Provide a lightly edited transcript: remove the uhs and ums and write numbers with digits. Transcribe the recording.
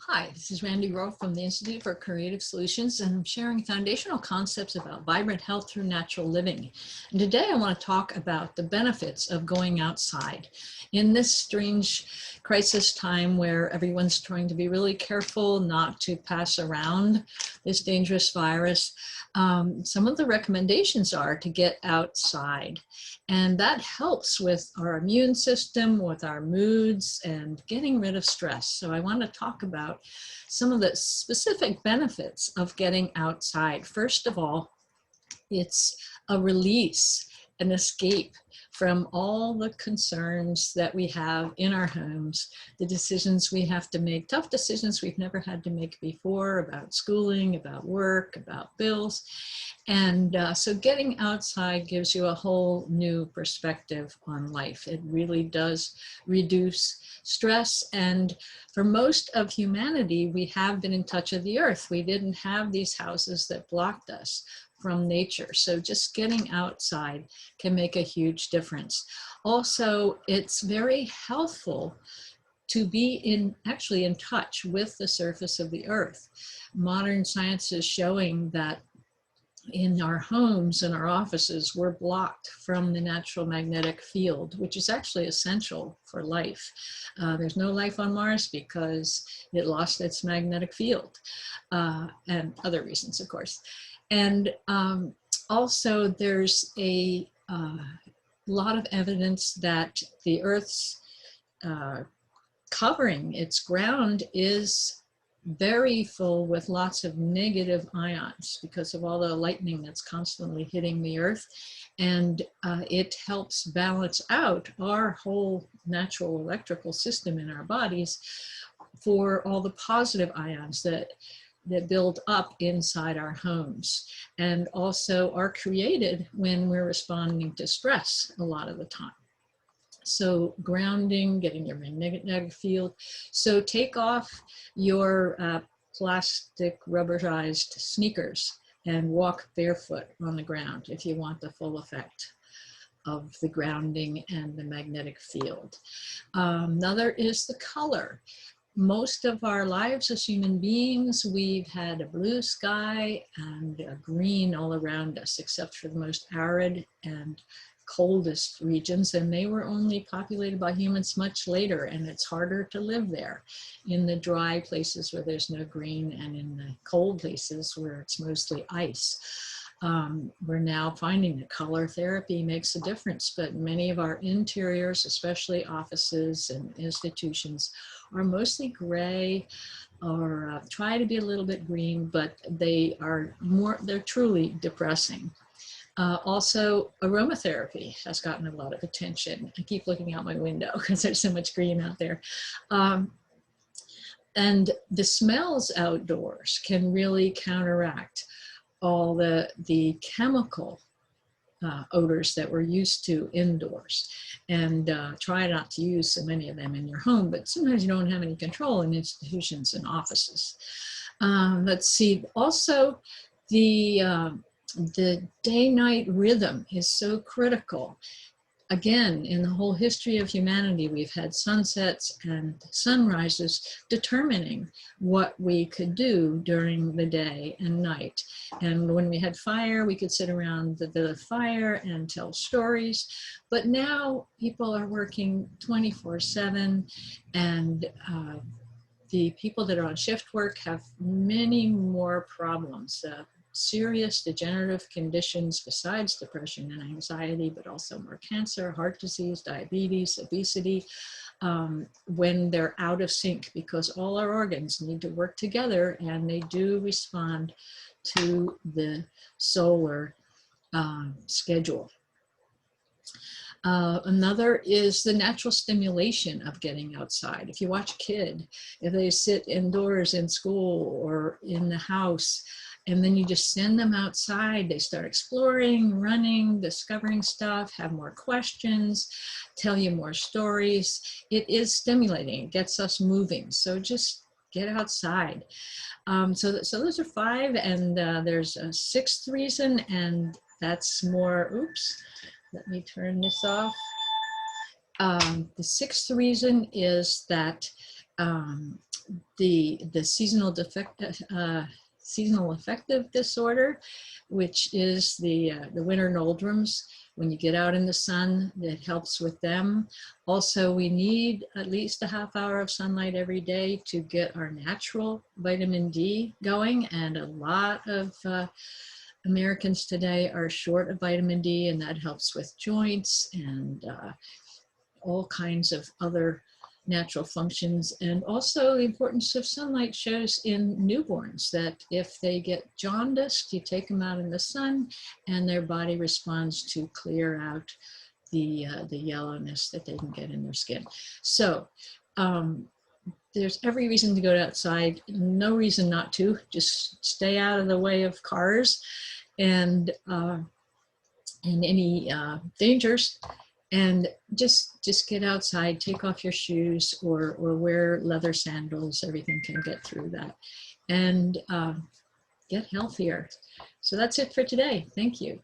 Hi, this is Randy Rolfe from the Institute for Creative Solutions, and I'm sharing foundational concepts about vibrant health through natural living. And today I want to talk about the benefits of going outside. In this strange crisis time where everyone's trying to be really careful not to pass around this dangerous virus, some of the recommendations are to get outside. And that helps with our immune system, with our moods, and getting rid of stress. So I want to talk about some of the specific benefits of getting outside. First of all, it's a release, an escape from all the concerns that we have in our homes, the decisions we have to make, tough decisions we've never had to make before about schooling, about work, about bills. And so getting outside gives you a whole new perspective on life. It really does reduce stress. And for most of humanity, we have been in touch with the earth. We didn't have these houses that blocked us from nature. So just getting outside can make a huge difference. Also, it's very helpful to be actually in touch with the surface of the earth. Modern science is showing that in our homes and our offices, we're blocked from the natural magnetic field, which is actually essential for life. There's no life on Mars because it lost its magnetic field, and other reasons, of course. And also there's a lot of evidence that the Earth's covering, its ground, is very full with lots of negative ions because of all the lightning that's constantly hitting the earth. And it helps balance out our whole natural electrical system in our bodies for all the positive ions that build up inside our homes and also are created when we're responding to stress a lot of the time. So grounding, getting your magnetic field. So take off your plastic rubberized sneakers and walk barefoot on the ground if you want the full effect of the grounding and the magnetic field. Another is the color. Most of our lives as human beings, we've had a blue sky and a green all around us, except for the most arid and coldest regions, and they were only populated by humans much later, and it's harder to live there in the dry places where there's no green and in the cold places where it's mostly ice. We're now finding that color therapy makes a difference, but many of our interiors, especially offices and institutions, are mostly gray or try to be a little bit green, but they're truly depressing. Also, aromatherapy has gotten a lot of attention. I keep looking out my window because there's so much green out there. And the smells outdoors can really counteract all the chemical odors that we're used to indoors. And try not to use so many of them in your home, but sometimes you don't have any control in institutions and offices. Let's see, also the day-night rhythm is so critical. Again, in the whole history of humanity, we've had sunsets and sunrises determining what we could do during the day and night. And when we had fire, we could sit around the fire and tell stories. But now people are working 24/7, and the people that are on shift work have many more problems. Serious degenerative conditions besides depression and anxiety, but also more cancer, heart disease, diabetes, obesity, when they're out of sync, because all our organs need to work together and they do respond to the solar schedule. Another is the natural stimulation of getting outside. If you watch a kid, if they sit indoors in school or in the house, and then you just send them outside, they start exploring, running, discovering stuff, have more questions, tell you more stories. It is stimulating, it gets us moving. So just get outside. So those are 5, and there's a 6th reason, and that's more, oops, let me turn this off. The 6th reason is that the seasonal affective disorder, which is the winter doldrums. When you get out in the sun, that helps with them. Also, we need at least a half hour of sunlight every day to get our natural vitamin D going. And a lot of Americans today are short of vitamin D, and that helps with joints and all kinds of other natural functions. And also the importance of sunlight shows in newborns, that if they get jaundiced, you take them out in the sun and their body responds to clear out the yellowness that they can get in their skin. So there's every reason to go outside, no reason not to. Just stay out of the way of cars and any dangers. And just get outside, take off your shoes or wear leather sandals. Everything can get through that, and get healthier. So that's it for today. Thank you.